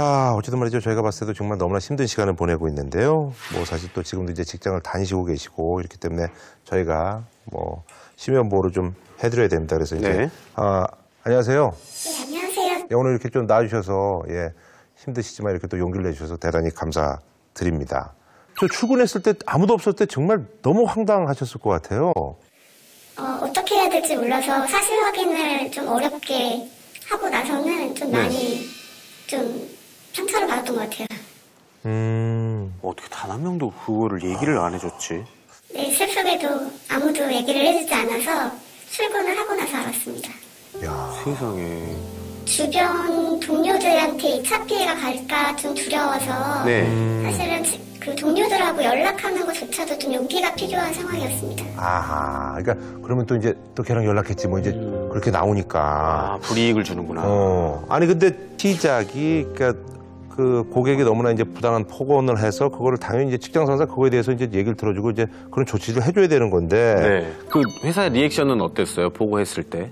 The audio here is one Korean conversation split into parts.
자, 어쨌든 말이죠. 저희가 봤을 때도 정말 너무나 힘든 시간을 보내고 있는데요. 뭐 사실 또 지금도 이제 직장을 다니시고 계시고 이렇기 때문에 저희가 뭐 심연보호를 좀 해드려야 됩니다. 그래서 이제 네. 안녕하세요. 네, 안녕하세요. 예, 오늘 이렇게 좀 나와주셔서 예, 힘드시지만 이렇게 또 용기를 내주셔서 대단히 감사드립니다. 저 출근했을 때 아무도 없을 때 정말 너무 황당하셨을 것 같아요. 어떻게 해야 될지 몰라서 사실 확인을 좀 어렵게 하고 나서는 좀 많이 좀 상처를 받았던 것 같아요. 어떻게 단 한 명도 그거를 얘기를 안 해줬지? 네, 슬프게도 아무도 얘기를 해주지 않아서 출근을 하고 나서 알았습니다. 야, 세상에. 주변 동료들한테 2차 피해가 갈까 좀 두려워서 네. 사실은 그 동료들하고 연락하는 것조차도 좀 용기가 필요한 상황이었습니다. 아하. 그러니까 그러면 또 이제 또 걔랑 연락했지 뭐 이제 그렇게 나오니까. 아, 불이익을 주는구나. 아니 근데 시작이 그러니까 그 고객이 너무나 이제 부당한 폭언을 해서 그거를 당연히 이제 직장 상사 그거에 대해서 이제 얘기를 들어주고 이제 그런 조치를 해줘야 되는 건데. 네. 그 회사의 리액션은 어땠어요? 보고했을 때?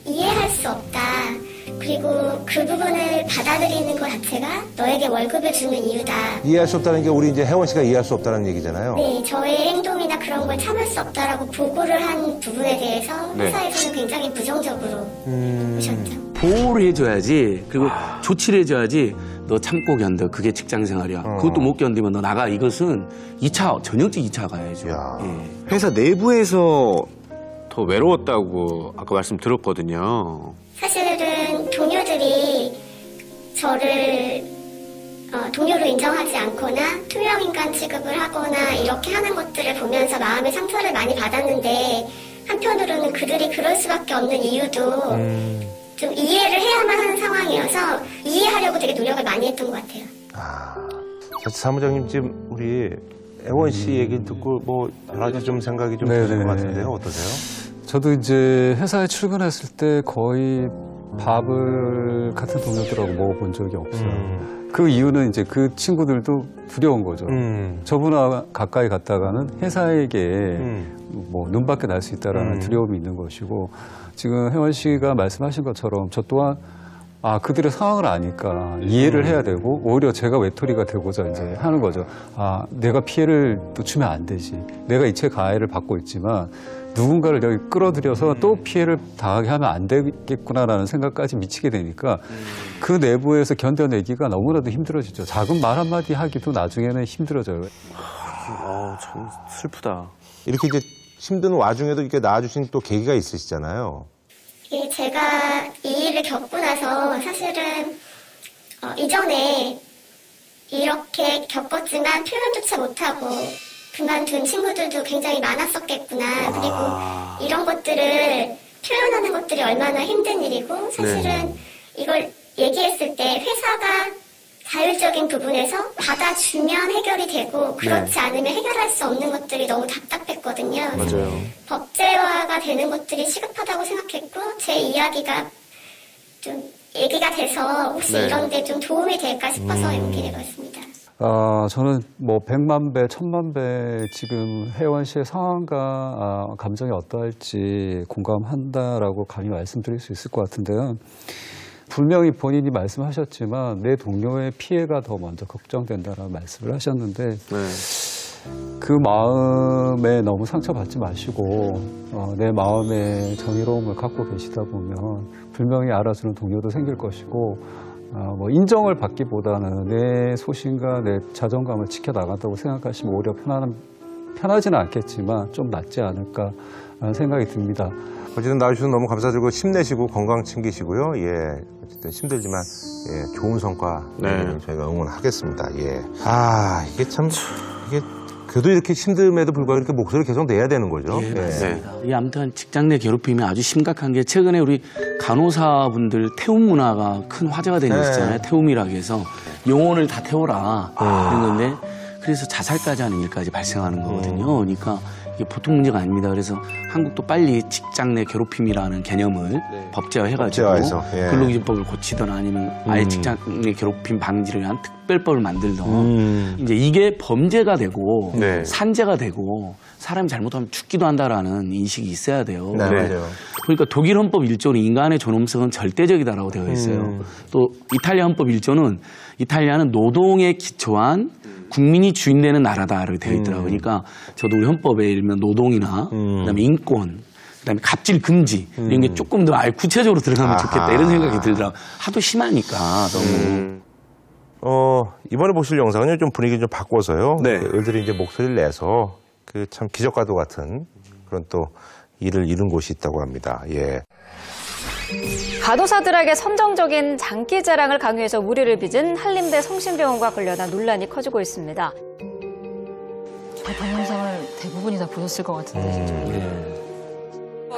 이해할 수 없다. 그리고 그 부분을 받아들이는 것 자체가 너에게 월급을 주는 이유다. 이해할 수 없다는 게 우리 이제 혜원 씨가 이해할 수 없다는 얘기잖아요. 네, 저의 행동이나 그런 걸 참을 수 없다라고 보고를 한 부분에 대해서 회사에서는 굉장히 부정적으로 보셨죠. 보호를 해줘야지, 그리고 조치를 해줘야지, 너 참고 견뎌. 그게 직장 생활이야. 그것도 못 견디면 너 나가. 이것은 2차, 전형적 2차 가야죠. 예. 회사 내부에서 더 외로웠다고 아까 말씀 들었거든요. 사실은 동료들이 저를 동료로 인정하지 않거나 투명인간 취급을 하거나 이렇게 하는 것들을 보면서 마음의 상처를 많이 받았는데 한편으로는 그들이 그럴 수밖에 없는 이유도 좀 이해를 해야만 하는 상황이어서 이해하려고 되게 노력을 많이 했던 것 같아요. 사실 사무장님 지금 우리 혜원 씨 얘기 듣고 뭐 여러 가지 좀 생각이 좀 드실 것 같은데요. 어떠세요? 저도 이제 회사에 출근했을 때 거의 밥을 같은 동료들하고 먹어본 적이 없어요. 그 이유는 이제 그 친구들도 두려운 거죠. 저보다 가까이 갔다가는 회사에게 뭐 눈밖에 날 수 있다라는 두려움이 있는 것이고, 지금 혜원 씨가 말씀하신 것처럼 저 또한 그들의 상황을 아니까 이해를 해야 되고, 오히려 제가 외톨이가 되고자 이제 하는 거죠. 내가 피해를 또 주면 안 되지. 내가 이체 가해를 받고 있지만 누군가를 여기 끌어들여서 또 피해를 당하게 하면 안 되겠구나라는 생각까지 미치게 되니까 그 내부에서 견뎌내기가 너무나도 힘들어지죠. 작은 말 한마디 하기도 나중에는 힘들어져요. 참 슬프다. 이렇게 이제 힘든 와중에도 이렇게 나와주신 또 계기가 있으시잖아요. 제가 이 일을 겪고 나서 사실은 이전에 이렇게 겪었지만 표현조차 못하고 그만둔 친구들도 굉장히 많았었겠구나. 그리고 이런 것들을 표현하는 것들이 얼마나 힘든 일이고 사실은 이걸 얘기했을 때 회사가 자율적인 부분에서 받아주면 해결이 되고 그렇지 않으면 해결할 수 없는 것들이 너무 답답했거든요. 맞아요. 법제화가 되는 것들이 시급하다고 생각했고 제 이야기가 좀 얘기가 돼서 혹시 이런 데 좀 도움이 될까 싶어서 용기를 냈습니다. 저는 뭐 100만 배, 1000만 배 지금 혜원 씨의 상황과 감정이 어떠할지 공감한다라고 감히 말씀드릴 수 있을 것 같은데요. 분명히 본인이 말씀하셨지만 내 동료의 피해가 더 먼저 걱정된다라는 말씀을 하셨는데 그 마음에 너무 상처받지 마시고 내 마음에 정의로움을 갖고 계시다 보면 분명히 알아주는 동료도 생길 것이고 뭐 인정을 받기보다는 내 소신과 내 자존감을 지켜나간다고 생각하시면 오히려 편하지는 않겠지만 좀 낫지 않을까 하는 생각이 듭니다. 어쨌든 나와주셔서 너무 감사드리고 힘내시고 건강 챙기시고요. 예, 어쨌든 힘들지만 예, 좋은 성과 저희가 응원하겠습니다. 예. 이게 참 이게 그래도 이렇게 힘듦에도 불구하고 이렇게 목소리를 계속 내야 되는 거죠. 예, 맞습니다. 아무튼 직장 내 괴롭힘이 아주 심각한 게 최근에 우리 간호사분들 태움 문화가 큰 화제가 되고 있잖아요. 태움이라고 해서 영혼을 다 태워라 이런 건데 그래서 자살까지 하는 일까지 발생하는 거거든요. 그러니까 이게 보통 문제가 아닙니다. 그래서 한국도 빨리 직장 내 괴롭힘이라는 개념을 법제화해가지고 근로기준법을 고치거나 아니면 아예 직장 내 괴롭힘 방지를 위한 특별법을 만들던 이제 이게 범죄가 되고 네. 산재가 되고 사람이 잘못하면 죽기도 한다라는 인식이 있어야 돼요. 네, 맞아요. 그러니까 독일 헌법 1조는 인간의 존엄성은 절대적이다라고 되어 있어요. 또 이탈리아 헌법 1조는 이탈리아는 노동에 기초한 국민이 주인되는 나라다라고 되어 있더라고요. 그러니까 저도 우리 헌법에 예를 들면 노동이나 그다음에 인권, 그다음에 갑질 금지 이런 게 조금 더 구체적으로 들어가면 좋겠다 이런 생각이 들더라고요. 하도 심하니까 너무. 이번에 보실 영상은 좀 분위기 좀 바꿔서요. 네. 을들이 이제 목소리를 내서 그 참 기적과도 같은 그런 또 일을 이룬 곳이 있다고 합니다. 예. 간호사들에게 선정적인 장기 자랑을 강요해서 무리를 빚은 한림대 성심병원과 관련한 논란이 커지고 있습니다. 동영상을 대부분이 다 보셨을 것 같은데.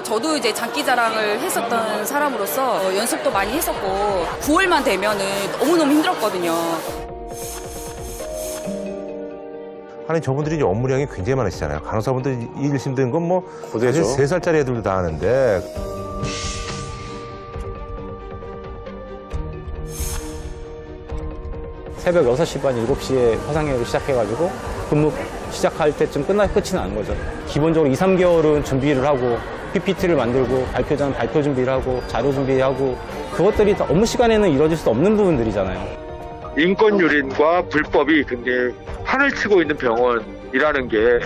저도 이제 장기 자랑을 했었던 사람으로서 연습도 많이 했었고 9월만 되면은 너무너무 힘들었거든요. 아니 저분들이 이제 업무량이 굉장히 많으시잖아요. 간호사분들 일 힘든 건 뭐 그렇죠. 3살짜리 애들도 다 하는데 새벽 6시 반, 7시에 화상회의를 시작해가지고 근무 시작할 때쯤 끝이 나는 거죠. 기본적으로 2, 3개월은 준비를 하고 PPT를 만들고 발표자는 발표 준비를 하고 자료 준비하고 그것들이 다 업무 시간에는 이루어질 수 없는 부분들이잖아요. 인권 유린과 불법이 굉장히 판을 치고 있는 병원이라는 게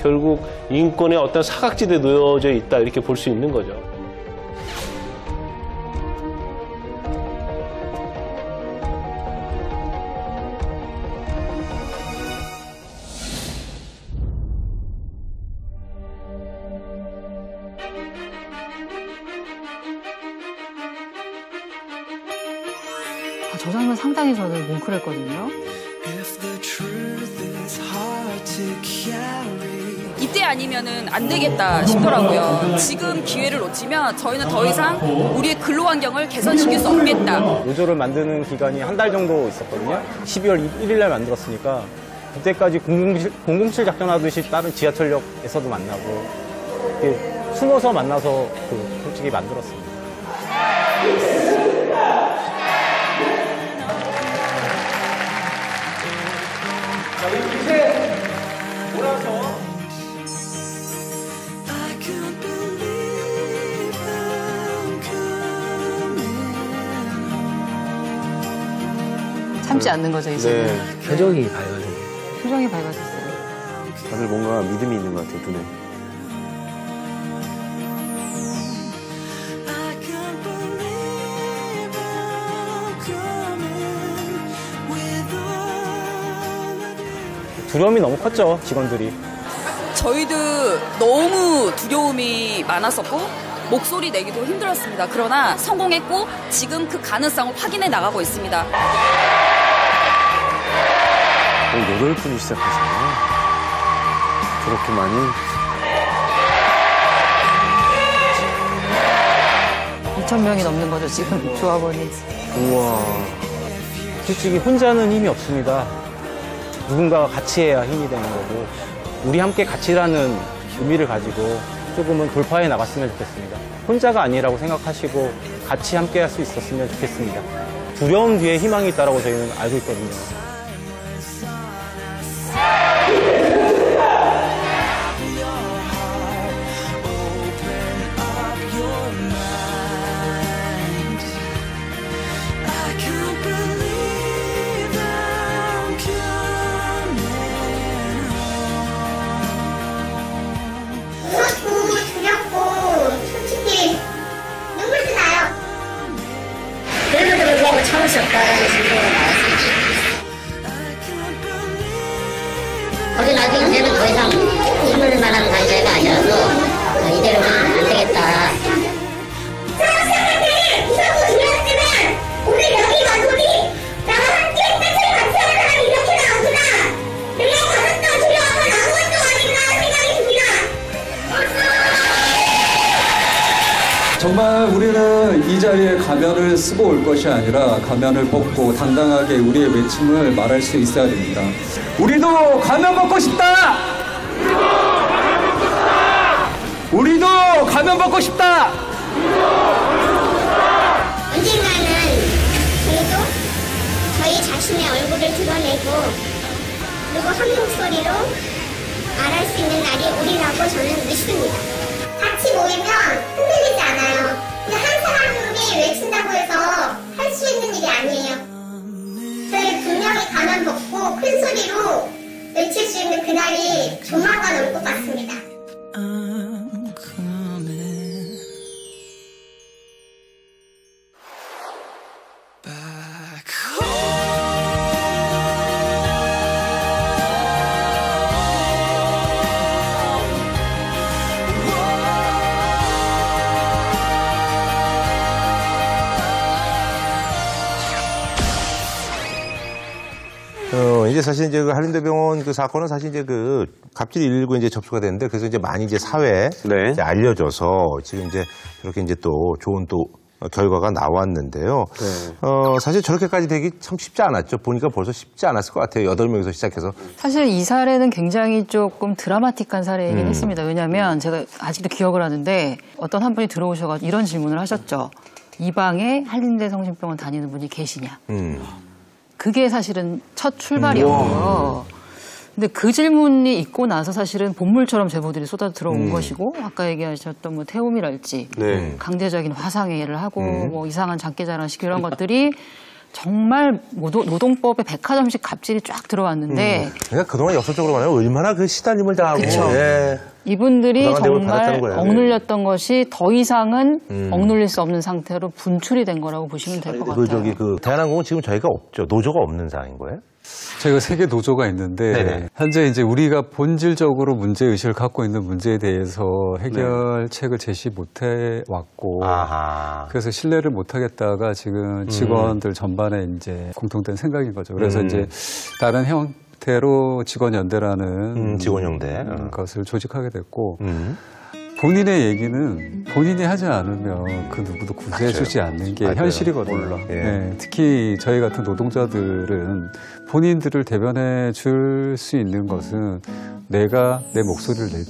결국 인권의 어떤 사각지대에 놓여져 있다 이렇게 볼 수 있는 거죠. 저 장면 상당히 저는 뭉클했거든요. 이때 아니면은 안 되겠다 싶더라고요. 지금 기회를 놓치면 저희는 더 이상 우리의 근로 환경을 개선시킬 수 없겠다. 노조를 만드는 기간이 한 달 정도 있었거든요. 12월 1일 날 만들었으니까 그때까지 007 작전하듯이 다른 지하철역에서도 만나고 이렇게 숨어서 만나서 솔직히 만들었습니다. 참지 않는 거죠, 이제. 네. 표정이 밝아져. 표정이 밝아졌어요. 다들 뭔가 믿음이 있는 것 같아요, 눈에. 두려움이 너무 컸죠, 직원들이. 저희도 너무 두려움이 많았었고 목소리 내기도 힘들었습니다. 그러나 성공했고 지금 그 가능성을 확인해 나가고 있습니다. 8분이 시작하시네요. 그렇게 많이. 2,000명이 넘는 거죠, 지금 조합원이. 우와. 솔직히 혼자는 힘이 없습니다. 누군가가 같이 해야 힘이 되는 거고 우리 함께 같이 일하는 의미를 가지고 조금은 돌파해 나갔으면 좋겠습니다. 혼자가 아니라고 생각하시고 같이 함께 할 수 있었으면 좋겠습니다. 두려움 뒤에 희망이 있다고 저희는 알고 있거든요. 참을 수 없다라는 진정으로 나왔습니다. 거기 나도 이제는 더 이상 참을 만한 관계가 아니라서 이대로는 안 되겠다. 오늘 여기 와서니 나와 함께 끝을 같이 하는 사람이 이렇게 나오구나. 내가 받았던 두려움은 아무것도 아닌가 생각이 듭니다. 정말 우리는 이 자리에 가면을 쓰고 올 것이 아니라 가면을 벗고 당당하게 우리의 외침을 말할 수 있어야 됩니다. 우리도 가면 벗고 싶다! 우리도 가면 벗고 싶다! 언젠가는 저희도 저희 자신 자신의 얼굴을 드러내고 그리고 한 목소리로 말할 수 있는 날이 오리라고 저는 믿습니다. 같이 모이면 흔들리지 않아요. 그냥 한 사람이 외친다고 해서 할 수 있는 일이 아니에요. 저희 분명히 가만 벗고 큰 소리로 외칠 수 있는 그날이 조만간 올 것 같습니다. 이제 사실 이제 그 한림대병원 그 사건은 사실 이제 그 갑질이 119 이제 접수가 됐는데 그래서 이제 많이 이제 사회에 네. 이제 알려져서 지금 이제 이렇게 이제 또 좋은 또 결과가 나왔는데요. 네. 사실 저렇게까지 되기 참 쉽지 않았죠. 보니까 벌써 쉽지 않았을 것 같아요. 8명에서 시작해서. 사실 이 사례는 굉장히 조금 드라마틱한 사례이긴 음. 했습니다. 왜냐하면 제가 아직도 기억을 하는데 어떤 한 분이 들어오셔가지고 이런 질문을 하셨죠. 이 방에 한림대 성심병원 다니는 분이 계시냐. 그게 사실은 첫 출발이었고요. 근데 그 질문이 있고 나서 사실은 본물처럼 제보들이 쏟아져 들어온 것이고 아까 얘기하셨던 뭐 태움이랄지 네. 강제적인 화상회의를 하고 뭐 이상한 장기자랑식 이런 것들이 정말 노동법에 백화점식 갑질이 쫙 들어왔는데 그러니까 그동안 역설적으로 말하면 얼마나 그 시달림을 당하고 그쵸. 예. 이분들이 부당한 대우를 정말 받았다는 거예요. 억눌렸던 것이 더 이상은 억눌릴 수 없는 상태로 분출이 된 거라고 보시면 될 것 같아요. 저기 그 대한항공은 지금 저희가 없죠. 노조가 없는 상황인 거예요? 저희가 세계 노조가 있는데 네네. 현재 이제 우리가 본질적으로 문제 의식을 갖고 있는 문제에 대해서 해결책을 제시 못해 왔고 아하. 그래서 신뢰를 못 하겠다가 지금 직원들 전반에 이제 공통된 생각인 거죠. 그래서 이제 다른 형태로 직원연대라는 직원연대 것을 조직하게 됐고 본인의 얘기는 본인이 하지 않으면 그 누구도 구제해주지 않는 게 맞아요. 현실이거든요. 예. 네, 특히 저희 같은 노동자들은 본인들을 대변해 줄 수 있는 것은 내가 내 목소리를 낼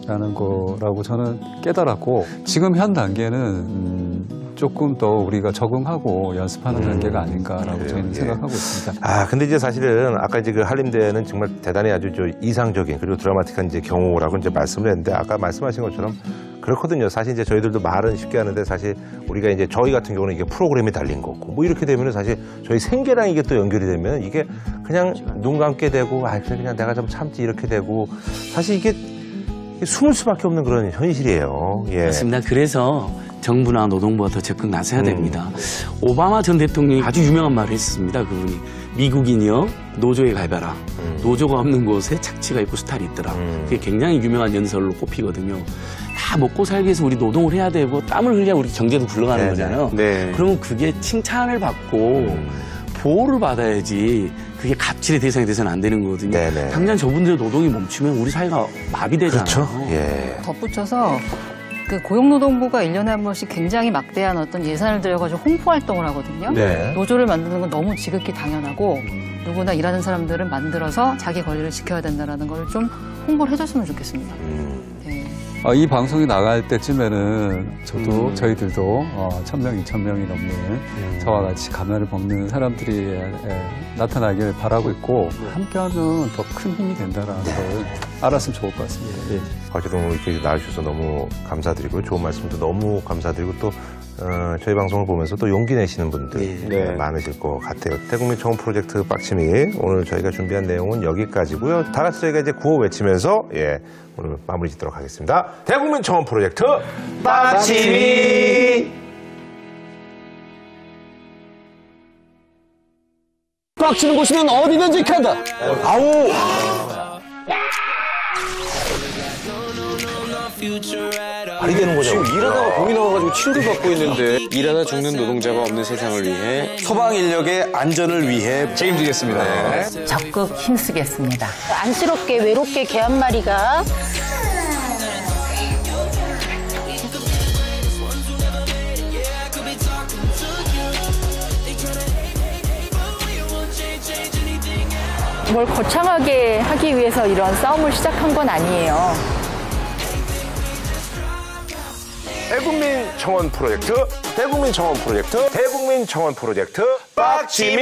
때라는 거라고 저는 깨달았고 지금 현 단계는 조금 더 우리가 적응하고 연습하는 단계가 아닌가라고 저희는 생각하고 있습니다. 아, 근데 이제 사실은 아까 이제 그 한림대는 정말 대단히 아주 저 이상적인 그리고 드라마틱한 이제 경우라고 이제 말씀을 했는데 아까 말씀하신 것처럼 그렇거든요. 사실 이제 저희들도 말은 쉽게 하는데 사실 우리가 이제 저희 같은 경우는 이게 프로그램이 달린 거고 뭐 이렇게 되면은 사실 저희 생계랑 이게 또 연결이 되면 이게 그냥 눈 감게 되고 아, 그냥 내가 좀 참지 이렇게 되고 사실 이게 숨을 수밖에 없는 그런 현실이에요. 예. 맞습니다. 그래서 정부나 노동부가 더 적극 나서야 됩니다. 오바마 전 대통령이 아주 유명한 말을 했습니다. 그분이 미국인이여 노조에 가입해라. 노조가 없는 곳에 착취가 있고 수탈이 있더라. 그게 굉장히 유명한 연설로 꼽히거든요. 다 먹고 살기 위해서 우리 노동을 해야 되고 땀을 흘려야 우리 경제도 굴러가는 거잖아요. 네. 그러면 그게 칭찬을 받고 보호를 받아야지 그게 갑질의 대상이 돼서는 안 되는 거거든요. 네네. 당장 저분들의 노동이 멈추면 우리 사회가 마비되잖아요. 그렇죠. 예. 덧붙여서 그 고용노동부가 1년에 한 번씩 굉장히 막대한 어떤 예산을 들여가지고 홍보 활동을 하거든요. 네. 노조를 만드는 건 너무 지극히 당연하고 누구나 일하는 사람들은 만들어서 자기 권리를 지켜야 된다는 걸 좀 홍보를 해줬으면 좋겠습니다. 네. 이 방송이 나갈 때쯤에는 저도 저희들도 1,000명, 2,000명이 넘는 저와 같이 가면을 벗는 사람들이 나타나길 바라고 있고 함께하면 더 큰 힘이 된다는 걸 알았으면 좋을 것 같습니다. 예. 어쨌든 오늘 이렇게 나와주셔서 너무 감사드리고 좋은 말씀도 너무 감사드리고 또 저희 방송을 보면서 또 용기 내시는 분들 많으실 것 같아요. 대국민 청원 프로젝트 빡치미 오늘 저희가 준비한 내용은 여기까지고요. 다 같이 저희가 이제 구호 외치면서 오늘 마무리 짓도록 하겠습니다. 대국민 청원 프로젝트 빡치미 빡치는 곳이면 어디든지 간다. 아우 말이 되는 거죠. 지금 일하다가 병이 나와가지고 치료를 받고 있는데 일하다 죽는 노동자가 없는 세상을 위해 소방 인력의 안전을 위해 책임지겠습니다. 네. 적극 힘쓰겠습니다. 안쓰럽게 외롭게 개 한 마리가 뭘 거창하게 하기 위해서 이런 싸움을 시작한 건 아니에요. 대국민 청원 프로젝트 빡치미